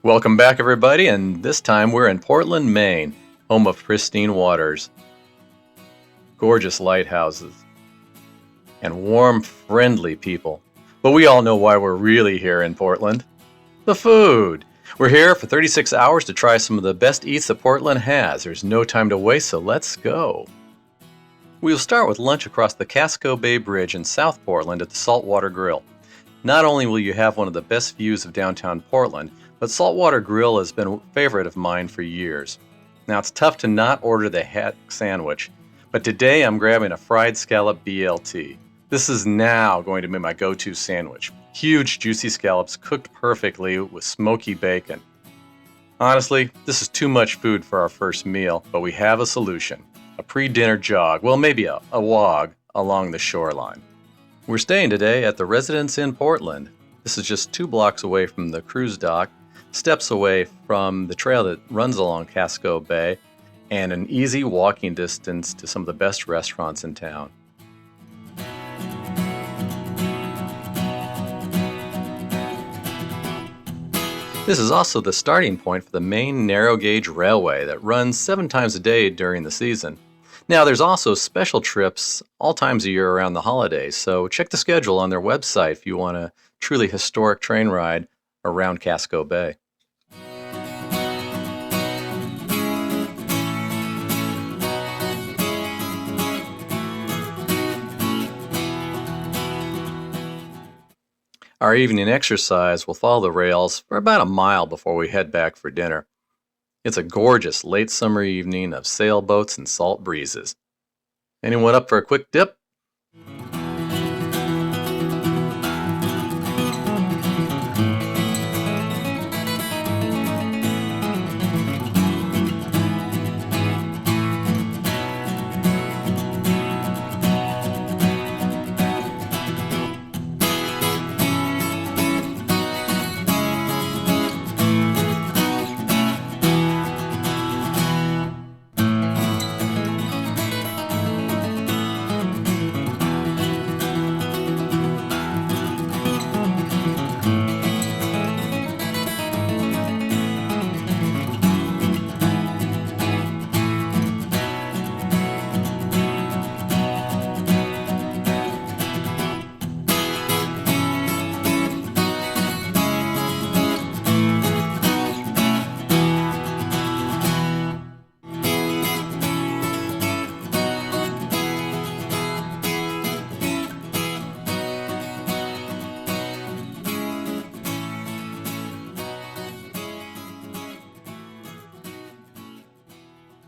Welcome back, everybody, and this time we're in Portland, Maine, home of pristine waters, gorgeous lighthouses, and warm, friendly people. But we all know why we're really here in Portland. The food! We're here for 36 hours to try some of the best eats that Portland has. There's no time to waste, so let's go. We'll start with lunch across the Casco Bay Bridge in South Portland at the Saltwater Grill. Not only will you have one of the best views of downtown Portland, but Saltwater Grill has been a favorite of mine for years. Now, it's tough to not order the hack sandwich, but today I'm grabbing a fried scallop BLT. This is now going to be my go-to sandwich. Huge, juicy scallops cooked perfectly with smoky bacon. Honestly, this is too much food for our first meal, but we have a solution. A pre-dinner jog, well, maybe a wog along the shoreline. We're staying today at the Residence Inn Portland. This is just 2 blocks away from the cruise dock, steps away from the trail that runs along Casco Bay, and an easy walking distance to some of the best restaurants in town. This is also the starting point for the Maine narrow gauge railway that runs 7 times a day during the season. Now, there's also special trips all times a year around the holidays, so check the schedule on their website if you want a truly historic train ride around Casco Bay. Our evening exercise will follow the rails for about a mile before we head back for dinner. It's a gorgeous late summer evening of sailboats and salt breezes. Anyone up for a quick dip?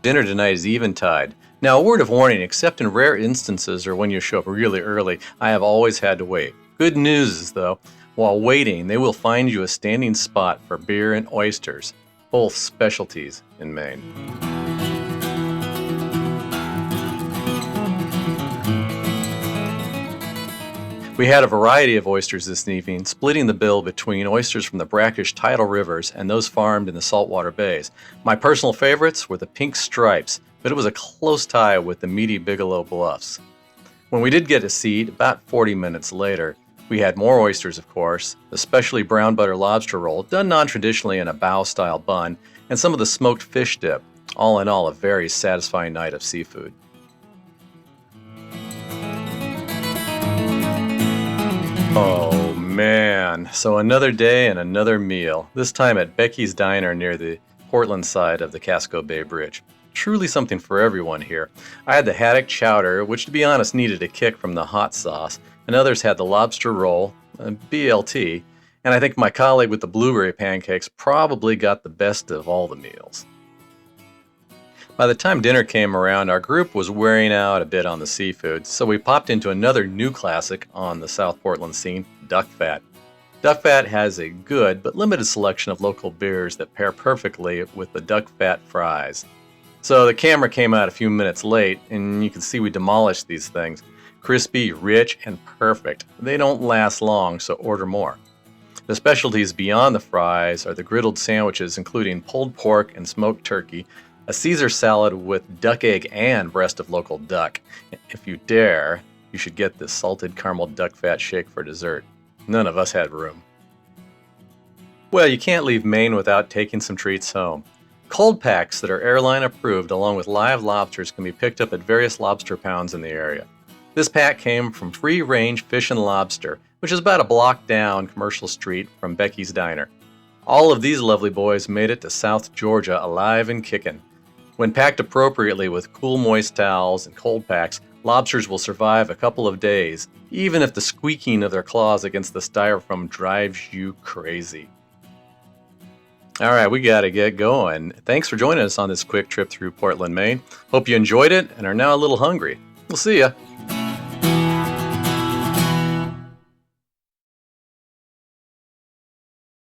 Dinner tonight is eventide. Now, a word of warning, except in rare instances or when you show up really early, I have always had to wait. Good news is, though, while waiting, they will find you a standing spot for beer and oysters, both specialties in Maine. We had a variety of oysters this evening, splitting the bill between oysters from the brackish tidal rivers and those farmed in the saltwater bays. My personal favorites were the pink stripes, but it was a close tie with the meaty Bigelow bluffs. When we did get a seat, about 40 minutes later, we had more oysters, of course, especially brown butter lobster roll, done non-traditionally in a bao-style bun, and some of the smoked fish dip. All in all, a very satisfying night of seafood. Oh man, so another day and another meal, this time at Becky's Diner near the Portland side of the Casco Bay Bridge. Truly something for everyone here. I had the haddock chowder, which to be honest needed a kick from the hot sauce, and others had the lobster roll, BLT, and I think my colleague with the blueberry pancakes probably got the best of all the meals. By the time dinner came around, our group was wearing out a bit on the seafood, so we popped into another new classic on the South Portland scene, duck fat. Duck fat has a good but limited selection of local beers that pair perfectly with the duck fat fries. So the camera came out a few minutes late, and you can see we demolished these things. Crispy, rich, and perfect. They don't last long, so order more. The specialties beyond the fries are the griddled sandwiches, including pulled pork and smoked turkey, a Caesar salad with duck egg and breast of local duck. If you dare, you should get this salted caramel duck fat shake for dessert. None of us had room. Well, you can't leave Maine without taking some treats home. Cold packs that are airline approved along with live lobsters can be picked up at various lobster pounds in the area. This pack came from Free Range Fish and Lobster, which is about a block down Commercial Street from Becky's Diner. All of these lovely boys made it to South Georgia alive and kicking. When packed appropriately with cool, moist towels and cold packs, lobsters will survive a couple of days, even if the squeaking of their claws against the styrofoam drives you crazy. All right, we got to get going. Thanks for joining us on this quick trip through Portland, Maine. Hope you enjoyed it and are now a little hungry. We'll see ya.